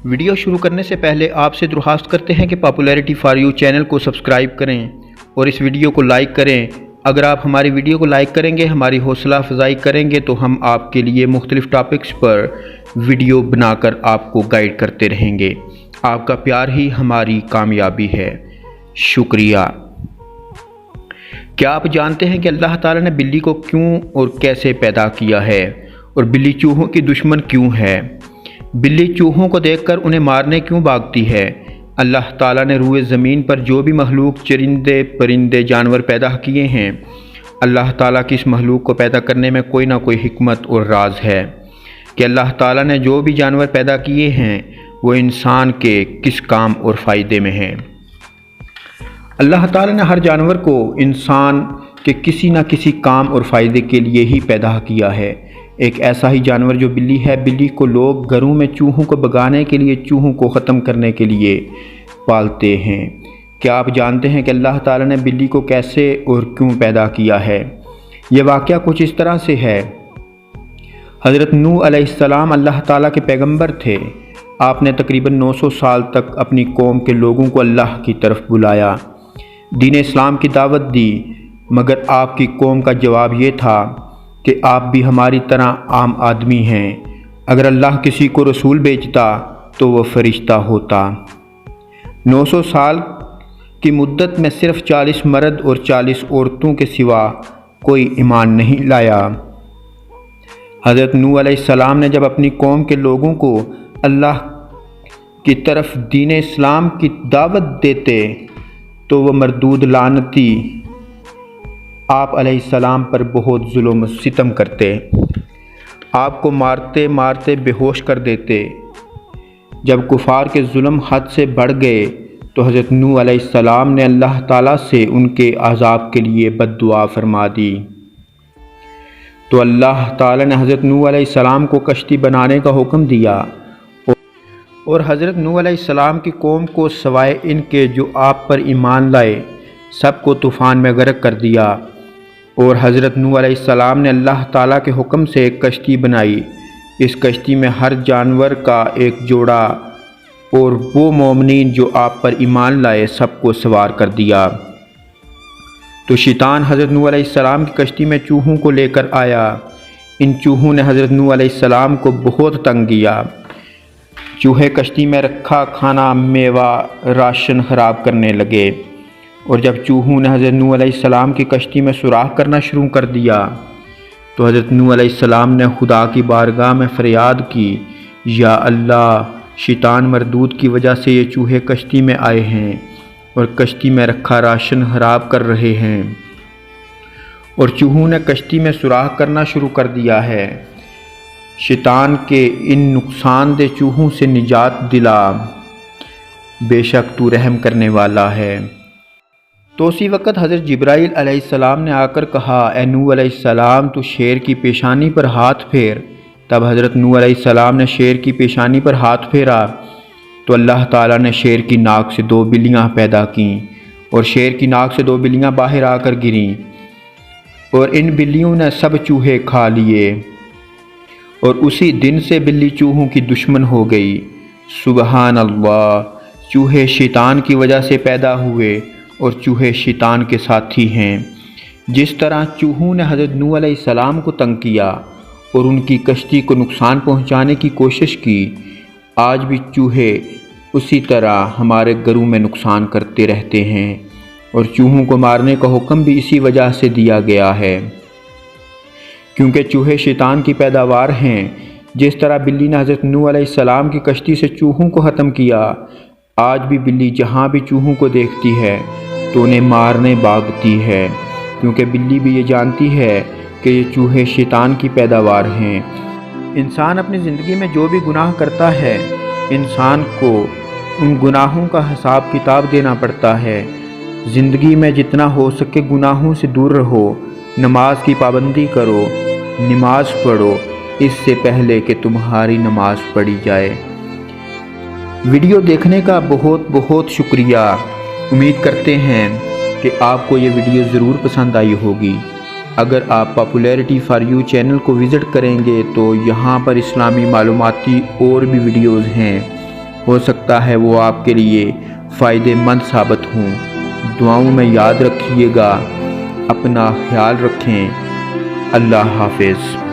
Video شروع کرنے سے پہلے آپ سے درخواست کرتے ہیں کہ پاپولیرٹی فار یو چینل کو سبسکرائب کریں اور اس ویڈیو کو لائک کریں۔ اگر آپ ہماری ویڈیو کو لائک کریں گے، ہماری حوصلہ افزائی کریں گے تو ہم آپ کے لیے مختلف ٹاپکس پر ویڈیو بنا کر آپ کو گائیڈ کرتے رہیں گے۔ آپ کا پیار ہی ہماری کامیابی ہے۔ شکریہ۔ کیا آپ جانتے ہیں کہ اللہ تعالیٰ نے بلی کو کیوں اور کیسے پیدا کیا ہے اور بلی چوہوں کی دشمن کیوں ہے؟ بلی چوہوں کو دیکھ کر انہیں مارنے کیوں بھاگتی ہے؟ اللہ تعالیٰ نے روئے زمین پر جو بھی مخلوق چرندے پرندے جانور پیدا کیے ہیں، اللہ تعالیٰ کی اس مخلوق کو پیدا کرنے میں کوئی نہ کوئی حکمت اور راز ہے کہ اللہ تعالیٰ نے جو بھی جانور پیدا کیے ہیں وہ انسان کے کس کام اور فائدے میں ہیں۔ اللہ تعالیٰ نے ہر جانور کو انسان کے کسی نہ کسی کام اور فائدے کے لیے ہی پیدا کیا ہے۔ ایک ایسا ہی جانور جو بلی ہے، بلی کو لوگ گھروں میں چوہوں کو بھگانے کے لیے، چوہوں کو ختم کرنے کے لیے پالتے ہیں۔ کیا آپ جانتے ہیں کہ اللہ تعالیٰ نے بلی کو کیسے اور کیوں پیدا کیا ہے؟ یہ واقعہ کچھ اس طرح سے ہے۔ حضرت نوح علیہ السلام اللہ تعالیٰ کے پیغمبر تھے۔ آپ نے تقریباً 900 سال تک اپنی قوم کے لوگوں کو اللہ کی طرف بلایا، دین اسلام کی دعوت دی، مگر آپ کی قوم کا جواب یہ تھا کہ آپ بھی ہماری طرح عام آدمی ہیں۔ اگر اللہ کسی کو رسول بھیجتا تو وہ فرشتہ ہوتا۔ 900 سال کی مدت میں صرف 40 مرد اور 40 عورتوں کے سوا کوئی ایمان نہیں لایا۔ حضرت نوح علیہ السلام نے جب اپنی قوم کے لوگوں کو اللہ کی طرف دین اسلام کی دعوت دیتے تو وہ مردود لعنتی آپ علیہ السلام پر بہت ظلم و ستم کرتے، آپ کو مارتے مارتے بے ہوش کر دیتے۔ جب کفار کے ظلم حد سے بڑھ گئے تو حضرت نوح علیہ السلام نے اللہ تعالیٰ سے ان کے عذاب کے لیے بد دعا فرما دی، تو اللہ تعالیٰ نے حضرت نوح علیہ السلام کو کشتی بنانے کا حکم دیا اور حضرت نوح علیہ السلام کی قوم کو سوائے ان کے جو آپ پر ایمان لائے سب کو طوفان میں غرق کر دیا۔ اور حضرت نوح علیہ السلام نے اللہ تعالیٰ کے حکم سے ایک کشتی بنائی۔ اس کشتی میں ہر جانور کا ایک جوڑا اور وہ مومنین جو آپ پر ایمان لائے سب کو سوار کر دیا۔ تو شیطان حضرت نوح علیہ السلام کی کشتی میں چوہوں کو لے کر آیا۔ ان چوہوں نے حضرت نوح علیہ السلام کو بہت تنگ کیا۔ چوہے کشتی میں رکھا کھانا میوہ راشن خراب کرنے لگے، اور جب چوہوں نے حضرت نوح علیہ السلام کی کشتی میں سوراخ کرنا شروع کر دیا تو حضرت نوح علیہ السلام نے خدا کی بارگاہ میں فریاد کی، یا اللہ، شیطان مردود کی وجہ سے یہ چوہے کشتی میں آئے ہیں اور کشتی میں رکھا راشن خراب کر رہے ہیں، اور چوہوں نے کشتی میں سوراخ کرنا شروع کر دیا ہے۔ شیطان کے ان نقصان دہ چوہوں سے نجات دلا، بے شک تو رحم کرنے والا ہے۔ تو اسی وقت حضرت جبرائیل علیہ السلام نے آ کر کہا، اے نوح علیہ السلام، تو شیر کی پیشانی پر ہاتھ پھیر۔ تب حضرت نوح علیہ السلام نے شیر کی پیشانی پر ہاتھ پھیرا تو اللہ تعالیٰ نے شیر کی ناک سے 2 بلیاں پیدا کیں، اور شیر کی ناک سے 2 بلیاں باہر آ کر گریں، اور ان بلیوں نے سب چوہے کھا لیے، اور اسی دن سے بلی چوہوں کی دشمن ہو گئی۔ سبحان اللہ! چوہے شیطان کی وجہ سے پیدا ہوئے اور چوہے شیطان کے ساتھی ہیں۔ جس طرح چوہوں نے حضرت نوح علیہ السلام کو تنگ کیا اور ان کی کشتی کو نقصان پہنچانے کی کوشش کی، آج بھی چوہے اسی طرح ہمارے گھروں میں نقصان کرتے رہتے ہیں، اور چوہوں کو مارنے کا حکم بھی اسی وجہ سے دیا گیا ہے، کیونکہ چوہے شیطان کی پیداوار ہیں۔ جس طرح بلی نے حضرت نوح علیہ السلام کی کشتی سے چوہوں کو ختم کیا، آج بھی بلی جہاں بھی چوہوں کو دیکھتی ہے تو انہیں مارنے بھاگتی ہے، کیونکہ بلی بھی یہ جانتی ہے کہ یہ چوہے شیطان کی پیداوار ہیں۔ انسان اپنی زندگی میں جو بھی گناہ کرتا ہے، انسان کو ان گناہوں کا حساب کتاب دینا پڑتا ہے۔ زندگی میں جتنا ہو سکے گناہوں سے دور رہو، نماز کی پابندی کرو، نماز پڑھو اس سے پہلے کہ تمہاری نماز پڑھی جائے۔ ویڈیو دیکھنے کا بہت بہت شکریہ۔ امید کرتے ہیں کہ آپ کو یہ ویڈیو ضرور پسند آئی ہوگی۔ اگر آپ پاپولیرٹی فار یو چینل کو وزٹ کریں گے تو یہاں پر اسلامی معلوماتی اور بھی ویڈیوز ہیں ہو سکتا ہے وہ آپ کے لیے فائدہ مند ثابت ہوں۔ دعاؤں میں یاد رکھیے گا۔ اپنا خیال رکھیں۔ اللہ حافظ۔